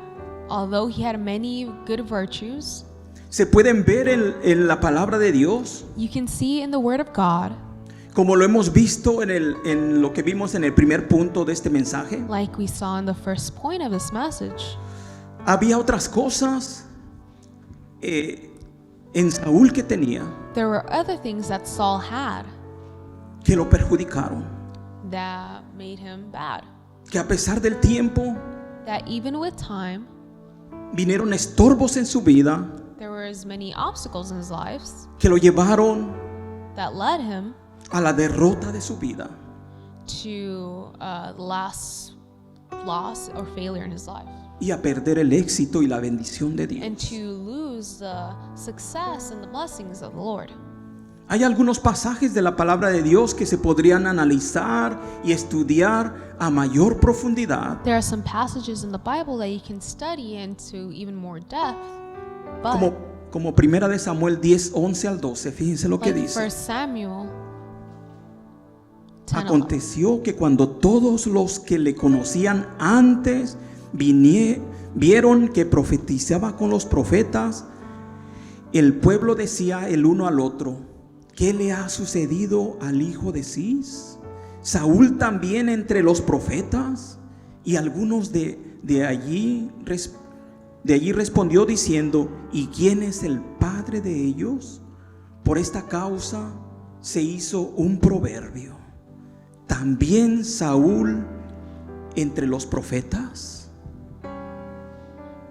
although he had many good virtues, se pueden ver en la palabra de Dios, you can see in the Word of God, como lo hemos visto en lo que vimos en el primer punto de este mensaje. like we saw in the first point of this message, Había otras cosas en Saúl que tenía there were other things that Saul had que lo perjudicaron, that made him bad. que a pesar del tiempo That even with time, vinieron estorbos en su vida there were as many obstacles in his life que lo llevaron that led him a la derrota de su vida. to loss or failure in his life, Y a perder el éxito y la bendición de and Dios. to lose the success and the blessings of the Lord. Hay algunos pasajes de la palabra de Dios que se podrían analizar y estudiar a mayor profundidad, There are some passages in the Bible that you can study into even more depth, but como primera de Samuel 10, 11 al 12. Fíjense lo que like dice. 1 Samuel 10:11. Aconteció que cuando todos los que le conocían antes vieron que profetizaba con los profetas, el pueblo decía el uno al otro: ¿qué le ha sucedido al hijo de Cis? ¿Saúl también entre los profetas? Y algunos de allí respondió diciendo: ¿y quién es el padre de ellos? Por esta causa se hizo un proverbio: ¿también Saúl entre los profetas?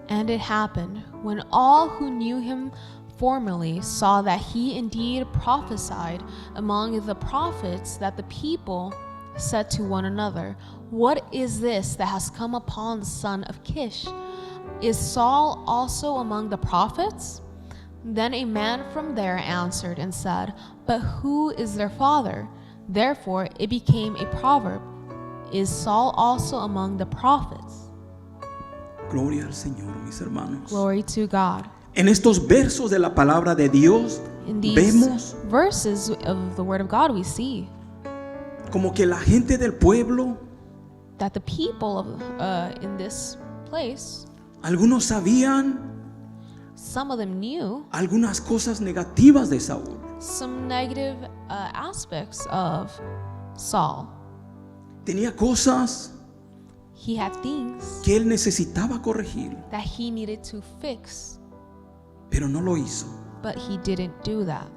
And it happened, when all who knew him formerly saw that he indeed prophesied among the prophets, that the people said to one another, "What is this that has come upon the son of Kish? Is Saul also among the prophets?" Then a man from there answered and said, "But who is their father?" Therefore it became a proverb, "Is Saul also among the prophets?" Gloria al Señor, mis hermanos. Glory to God. En estos versos de la palabra de Dios In these vemos verses of the Word of God, we see como que la gente del pueblo, that the people of in this place, algunos sabían some of them knew algunas cosas negativas de Saúl. some negative aspects of Saul. Tenía cosas He had things que él necesitaba corregir, that he needed to fix, pero no lo hizo. but he didn't do that.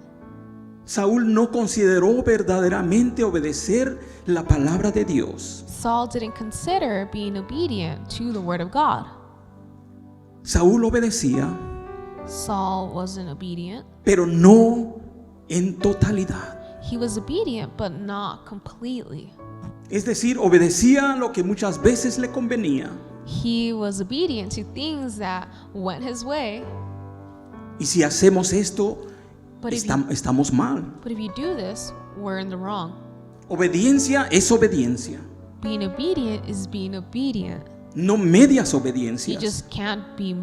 Saúl no consideró verdaderamente obedecer la palabra de Dios. Saul didn't consider being obedient to the word of God. Saúl obedecía, Saul wasn't obedient. pero no en totalidad. He was obedient, but not completely. Es decir, obedecía lo que muchas veces le convenía. He was obedient to things that went his way. Y si hacemos esto, But if estamos mal. you do this, we're in the wrong. Obediencia es obediencia, Being obedient is being obedient. no medias You obediencias. just can't be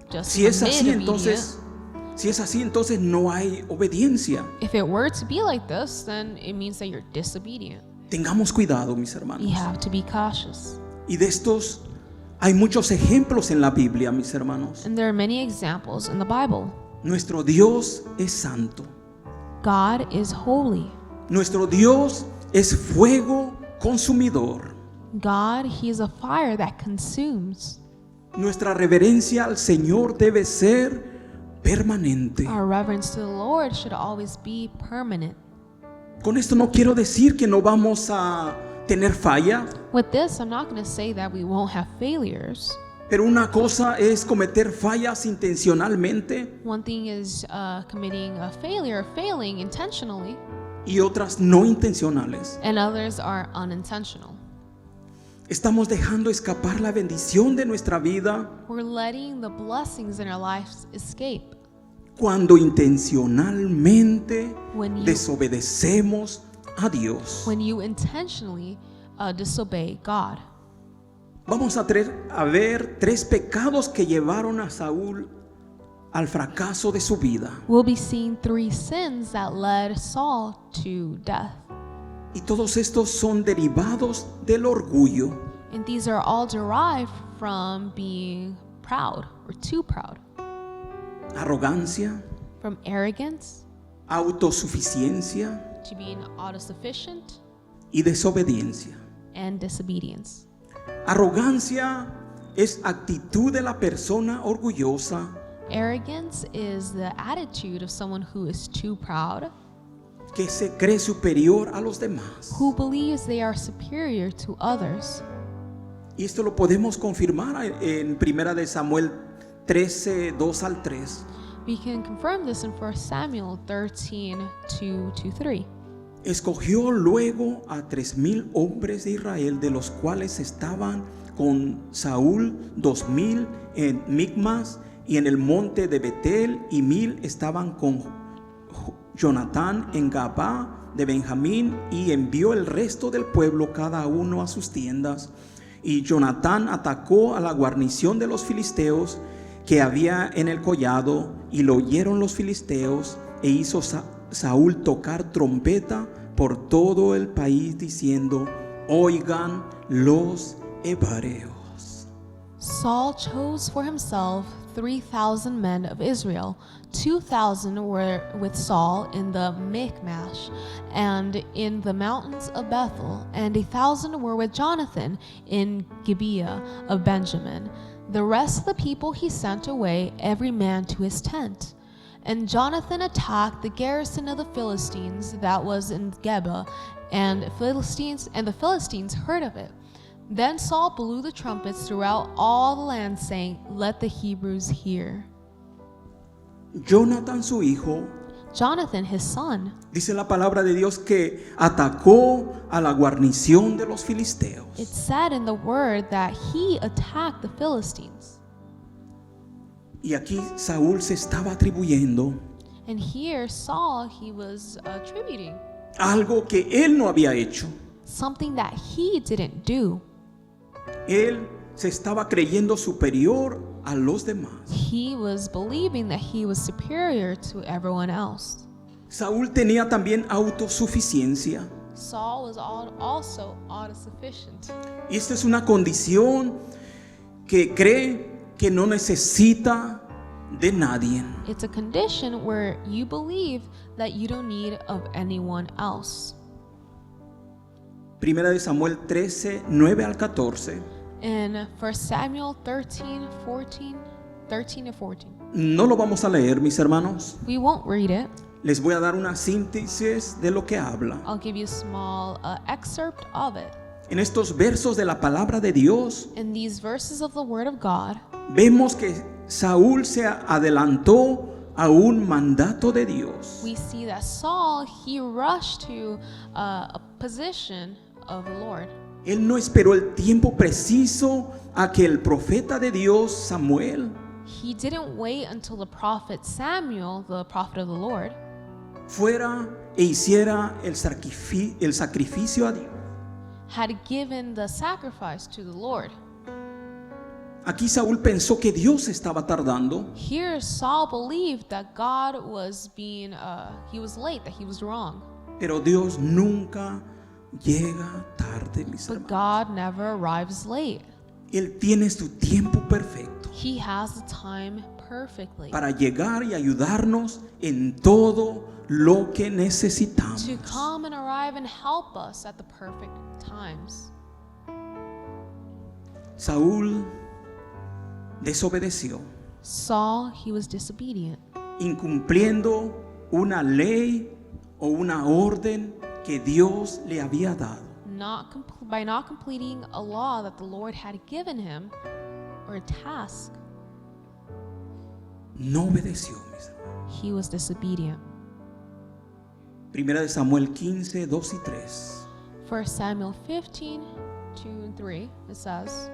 just Si es así, mid-obedient. entonces no hay obediencia. If it were to be like this, then it means that you're disobedient. Tengamos cuidado, mis hermanos. You have to be cautious. Y de estos hay muchos ejemplos en la Biblia, mis hermanos. And there are many examples in the Bible. Nuestro Dios es santo. God is holy. Nuestro Dios es fuego consumidor. God, He is a fire that consumes. Nuestra reverencia al Señor debe ser permanente. Our reverence to the Lord should always be permanent. Con esto no quiero decir que no vamos a tener falla, With this, I'm not going to say that we won't have failures. pero una cosa es cometer fallas intencionalmente One thing is committing a failure, failing intentionally, y otras no intencionales. and others are unintentional. Estamos dejando escapar la bendición de nuestra vida We're letting the blessings in our lives escape cuando intencionalmente when you, desobedecemos a Dios. when you intentionally disobey God. Vamos a ver 3 pecados que llevaron a Saúl al fracaso de su vida. We'll be seeing 3 sins that led Saul to death. Y todos estos son derivados del orgullo. And these are all derived from being proud or too proud, Arrogancia, from arrogance autosuficiencia to being autosufficient y desobediencia. and disobedience. Arrogancia es actitud de la persona orgullosa Arrogance is the attitude of someone who is too proud, que se cree superior a los demás. who believes they are superior to others. Y esto lo podemos confirmar en 1 de Samuel 13, 2 al 3. We can confirm this in 1 Samuel 13, 2-3. Escogió luego a 3,000 hombres de Israel, de los cuales estaban con Saúl 2,000 en Micmas y en el monte de Betel, y 1,000 estaban con Jonatán en Gabá de Benjamín, y envió el resto del pueblo cada uno a sus tiendas. Y Jonatán atacó a la guarnición de los filisteos que había en el collado, y lo oyeron los filisteos, e hizo Saúl tocar trompeta por todo el país diciendo: oigan los hebreos. Saul chose for himself 3,000 men of Israel. 2,000 were with Saul in the Michmash and in the mountains of Bethel, and 1,000 were with Jonathan in Gibeah of Benjamin. The rest of the people he sent away, every man to his tent. And Jonathan attacked the garrison of the Philistines that was in Geba, and the Philistines heard of it. Then Saul blew the trumpets throughout all the land, saying, "Let the Hebrews hear." Jonatán, su hijo, Jonathan, his son, dice la palabra de Dios que atacó a la guarnición de los filisteos. it said in the word that he attacked the Philistines. Y aquí Saúl se estaba atribuyendo And here Saul, he was attributing algo que él no había hecho. something that he didn't do. Él se estaba creyendo superior a los demás. He was believing that he was superior to everyone else. Saúl tenía también autosuficiencia. Saul was also autosufficient. Y esta es una condición que cree que no necesita de nadie. It's a condition where you believe that you don't need of anyone else. Primera de Samuel 13, 9 al 14. In 1 Samuel 13 and 14. No lo vamos a leer, mis hermanos. We won't read it. Les voy a dar una síntesis de lo que habla. I'll give you a small excerpt of it. En estos versos de la palabra de Dios, In these verses of the Word of God, vemos que Saúl se adelantó a un mandato de Dios. we see that Saul, he rushed to a position of the Lord. Él no esperó el tiempo preciso a que el profeta de Dios, Samuel, He didn't wait until the prophet Samuel, the prophet of the Lord, fuera e hiciera el sacrificio a Dios. had given the sacrifice to the Lord. Aquí Saúl pensó que Dios estaba tardando, Here Saul believed that God was he was late, that he was wrong. pero Dios nunca llega tarde, mis But hermanos. God never arrives late. Él tiene su tiempo perfecto He has the time perfectly para llegar y ayudarnos en todo lo que necesitamos. to come and arrive and help us at the perfect times. Saúl desobedeció, Saul, he was disobedient, incumpliendo una ley o una orden que Dios le había dado. by not completing a law that the Lord had given him, or a task. No obedeció, mis hermanos. He was disobedient. Primera de Samuel 15, 2 y 3. 1 Samuel 15, 2 and 3, it says,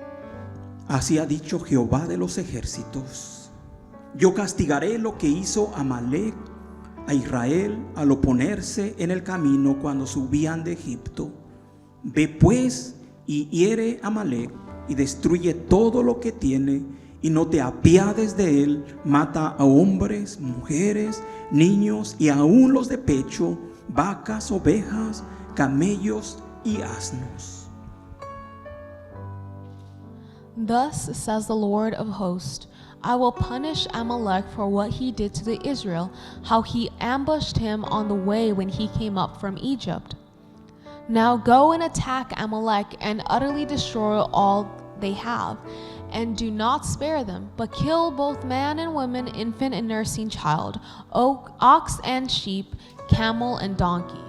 Así ha dicho Jehová de los ejércitos: yo castigaré lo que hizo Amalec a Israel al oponerse en el camino cuando subían de Egipto. Ve pues y hiere a Amalec y destruye todo lo que tiene, y no te apiades de él. Mata a hombres, mujeres, niños y aún los de pecho, vacas, ovejas, camellos y asnos. Thus says the Lord of hosts, I will punish Amalek for what he did to the Israel, how he ambushed him on the way when he came up from Egypt. Now go and attack Amalek and utterly destroy all they have, and do not spare them, but kill both man and woman, infant and nursing child, ox and sheep, camel and donkey.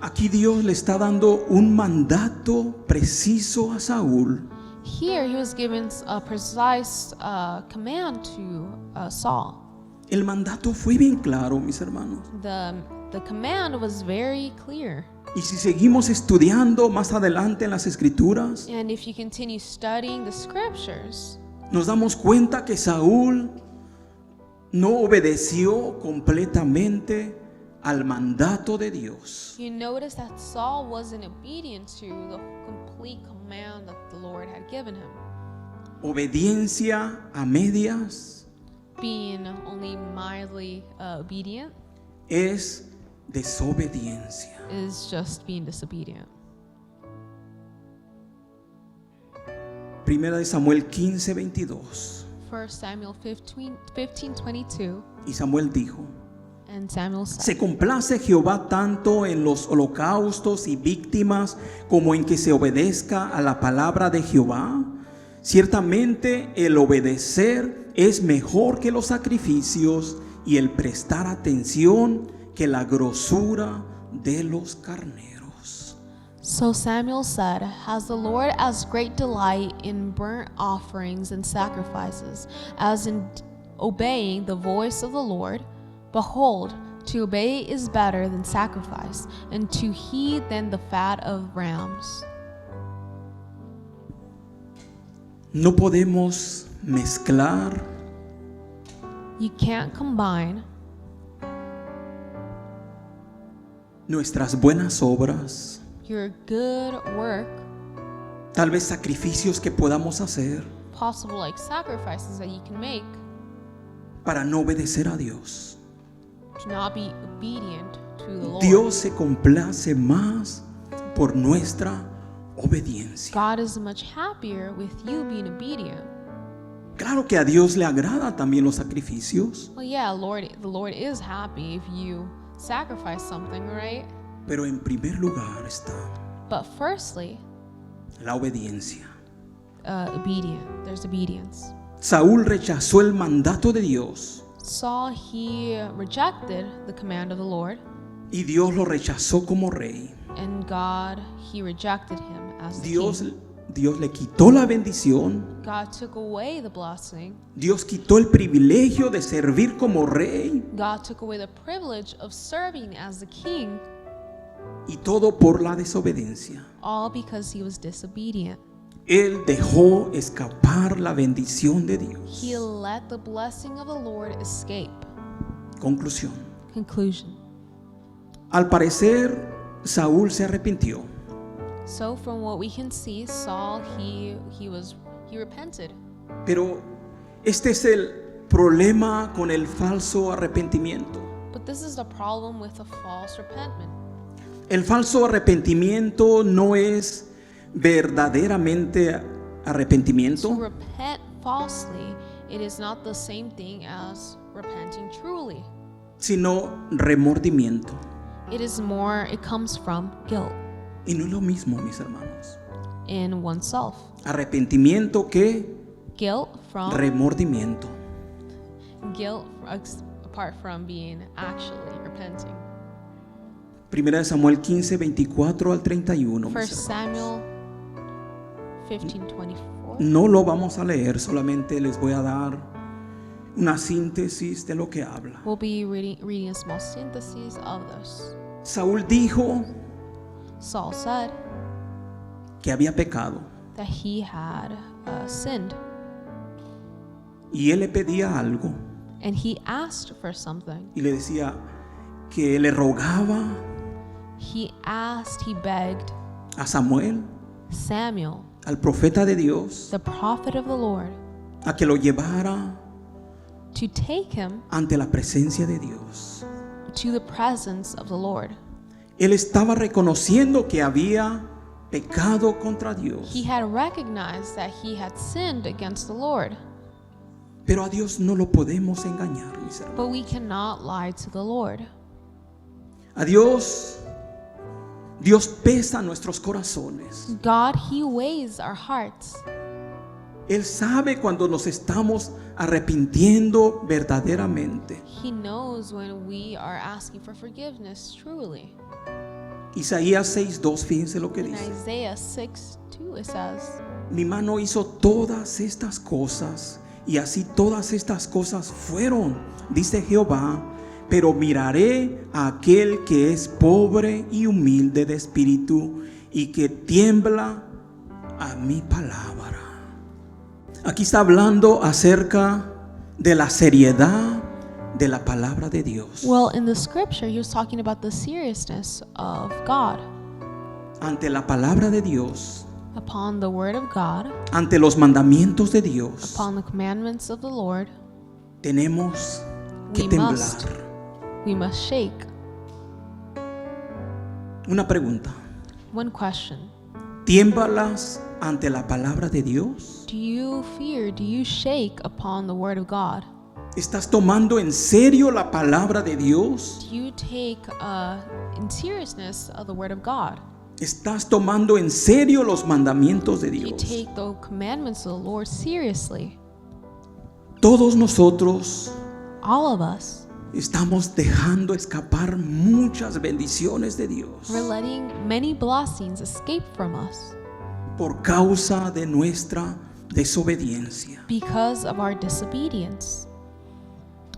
Aquí Dios le está dando un mandato preciso a Saúl. Here he was given a precise command to Saul. El mandato fue bien claro, mis hermanos. The command was very clear. Y si seguimos estudiando más adelante en las escrituras, And if you continue studying the scriptures, nos damos cuenta que Saúl no obedeció completamente al mandato de Dios. you notice that Saul wasn't obedient to the complete command that the Lord had given him. Obediencia a medias Being only mildly obedient es desobediencia. is just being disobedient. Primera de Samuel 15, 22. 1 Samuel 15:22, Y Samuel dijo: and Samuel said, se complace Jehová tanto en los holocaustos y víctimas como en que se obedezca a la palabra de Jehová. Ciertamente el obedecer es mejor que los sacrificios, y el prestar atención que la grosura de los carneros. So Samuel said, Has the Lord as great delight in burnt offerings and sacrifices as in obeying the voice of the Lord? Behold, to obey is better than sacrifice, and to heed than the fat of rams. No podemos mezclar You can't combine nuestras buenas obras, your good work, tal vez sacrificios que podamos hacer, possible like sacrifices that you can make, para no obedecer a Dios. to not be obedient to through the Lord. Dios se complace más por nuestra obediencia. God is much happier with you being obedient. Claro que a Dios le agrada también los sacrificios, Well, yeah, the Lord is happy if you sacrifice something, right? pero en primer lugar está But firstly, la obediencia. there's obedience. Saúl rechazó el mandato de Dios Saul, he rejected the command of the Lord, y Dios lo rechazó como rey. and God, he rejected him as the Dios king. le quitó la bendición. God took away the blessing. Dios quitó el privilegio de servir como rey, God took away the privilege of serving as the king, y todo por la desobediencia. all because he was disobedient. Él dejó escapar la bendición de Dios. He let the blessing of the Lord escape. Conclusión. Conclusion. Al parecer, Saúl se arrepintió, So from what we can see, Saul, he repented. pero este es el problema con el falso arrepentimiento. But this is the problem with a false repentment. El falso arrepentimiento no es verdaderamente To arrepentimiento, repent falsely, it is not the same thing as repenting truly. sino remordimiento. It comes from guilt Y no es lo mismo, mis hermanos. in oneself. Arrepentimiento que Guilt from remordimiento. apart from being actually repenting. Primera de Samuel 15, 24 al 31. mis 1 hermanos. Samuel 15:24. No lo vamos a leer, solamente les voy a dar una síntesis de lo que habla. We'll be reading a small synthesis of this. Saúl dijo Saul said que había pecado that he had sinned, y él le pedía algo and he asked for something. y le decía que le rogaba He begged a Samuel, Samuel, al profeta de Dios, the prophet of the Lord, a que lo llevara to take him ante la presencia de Dios. to the presence of the Lord. Él estaba reconociendo que había pecado contra Dios, He had recognized that he had sinned against the Lord, pero a Dios no lo podemos engañar, mis hermanos. but we cannot lie to the Lord. A Dios pesa nuestros corazones. God, he weighs our hearts. Él sabe cuando nos estamos arrepintiendo verdaderamente. He knows when we are asking for forgiveness truly. Isaías 6:2, fíjense lo que In dice. Isaiah 6:2 it says, Mi mano hizo todas estas cosas, y así todas estas cosas fueron, dice Jehová, pero miraré a aquel que es pobre y humilde de espíritu y que tiembla a mi palabra. Aquí está hablando acerca de la seriedad de la palabra de Dios. well, in the scripture, he was talking about the seriousness of God. Ante la palabra de Dios, Upon the word of God, ante los mandamientos de Dios, upon the commandments of the Lord, tenemos que we temblar. we must shake. Una pregunta: One question. ¿tiemblas ante la palabra de Dios? Do you shake upon the word of God? ¿Estás tomando en serio la palabra de Dios? Do you take in seriousness of the word of God? ¿Estás tomando en serio los mandamientos de Do you Dios? take the commandments of the Lord seriously? Todos nosotros All of us, estamos dejando escapar muchas bendiciones de Dios we're letting many blessings escape from us por causa de nuestra desobediencia. because of our disobedience.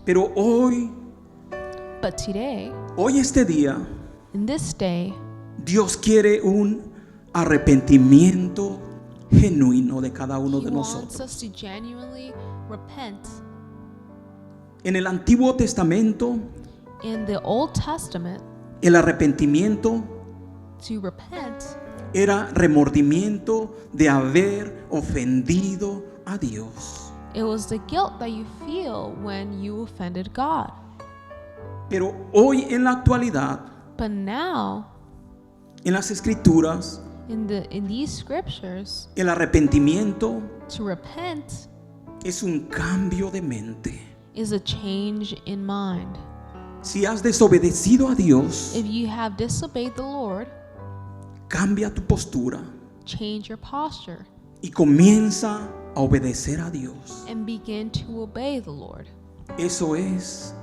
Pero hoy But today, este día, in this day, Dios quiere un arrepentimiento genuino de cada uno He de wants nosotros. us to genuinely repent. En el Antiguo Testamento, In the Old Testament, el arrepentimiento to repent era remordimiento de haber ofendido a Dios. it was the guilt that you feel when you offended God. Pero hoy en la actualidad, But now, En las escrituras, in these scriptures, el arrepentimiento to repent es un cambio de mente. is a change in mind. Si has desobedecido a Dios, If you have disobeyed the Lord, cambia tu postura change your posture y comienza a obedecer a Dios. and begin to obey the Lord. Eso es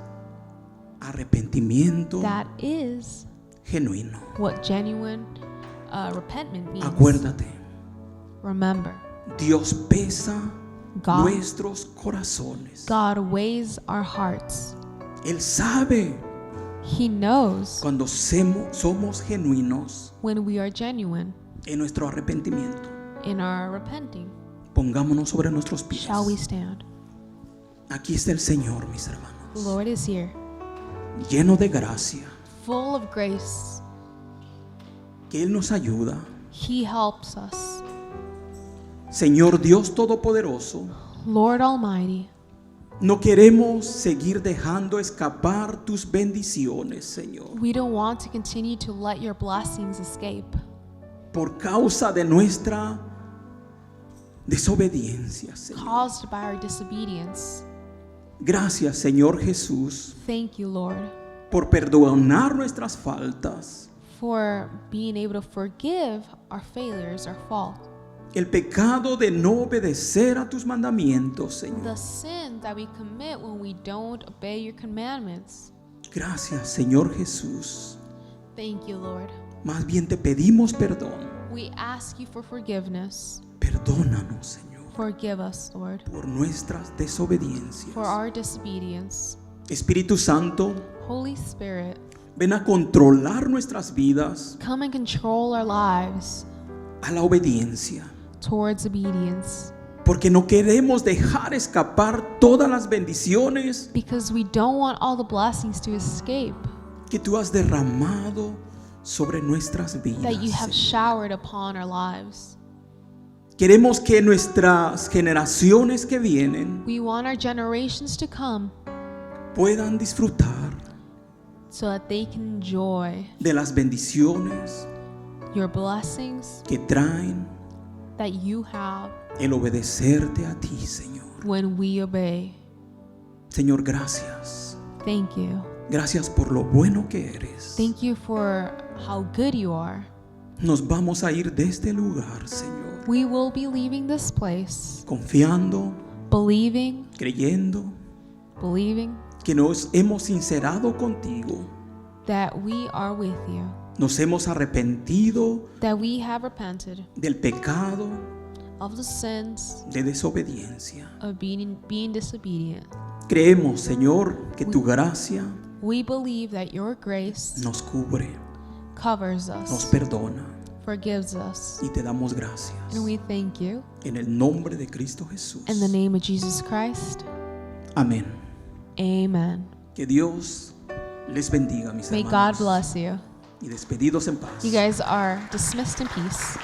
arrepentimiento That is genuino. what genuine repentance means. Acuérdate, Remember, Dios pesa God, nuestros corazones. God weighs our hearts. Él sabe He knows cuando somos genuinos when we are genuine en nuestro arrepentimiento. in our repenting. Pongámonos sobre nuestros pies. Shall we stand? Aquí está el Señor, mis The hermanos, Lord is here, lleno de gracia, full of grace. que Él nos ayuda. He helps us. Señor Dios Todopoderoso, Lord Almighty, no queremos seguir dejando escapar tus bendiciones, Señor, we don't want to continue to let your blessings escape por causa de nuestra desobediencia, Señor. caused by our disobedience. Gracias, Señor Jesús, Thank you, Lord, por perdonar nuestras faltas, for being able to forgive our failures, our fault. el pecado de no obedecer a tus mandamientos, Señor. The sin that we commit when we don't obey your commandments. Gracias, Señor Jesús. Thank you, Lord. Más bien te pedimos perdón. We ask you for forgiveness. Perdónanos, Señor, Forgive us, Lord, por nuestras desobediencias. for our disobedience. Espíritu Santo, Holy Spirit, ven a controlar nuestras vidas come and control our lives a la obediencia, towards obedience, porque no queremos dejar escapar todas las bendiciones because we don't want all the blessings to escape que tú has derramado sobre nuestras vidas, that you have Señor. showered upon our lives. Queremos que nuestras generaciones que vienen We want our generations to come puedan disfrutar so that they can enjoy de las bendiciones your blessings que traen that you have el obedecerte a ti, Señor. when we obey. Señor, gracias. Thank you. Gracias por lo bueno que eres. Thank you for how good you are. Nos vamos a ir de este lugar, Señor, We will be leaving this place confiando, believing que nos hemos sincerado contigo, that we are with you, nos hemos arrepentido that we have repented del pecado of the sins de desobediencia. of being disobedient. Creemos, Señor, que tu gracia We believe that your grace nos cubre, covers nos us, perdona forgives us, y te damos gracias. and we thank you. En el nombre de Cristo Jesús. In the name of Jesus Christ, Amén. amen. Que Dios les bendiga, mis May God hermanos. bless you. Y despedidos en paz. You guys are dismissed in peace.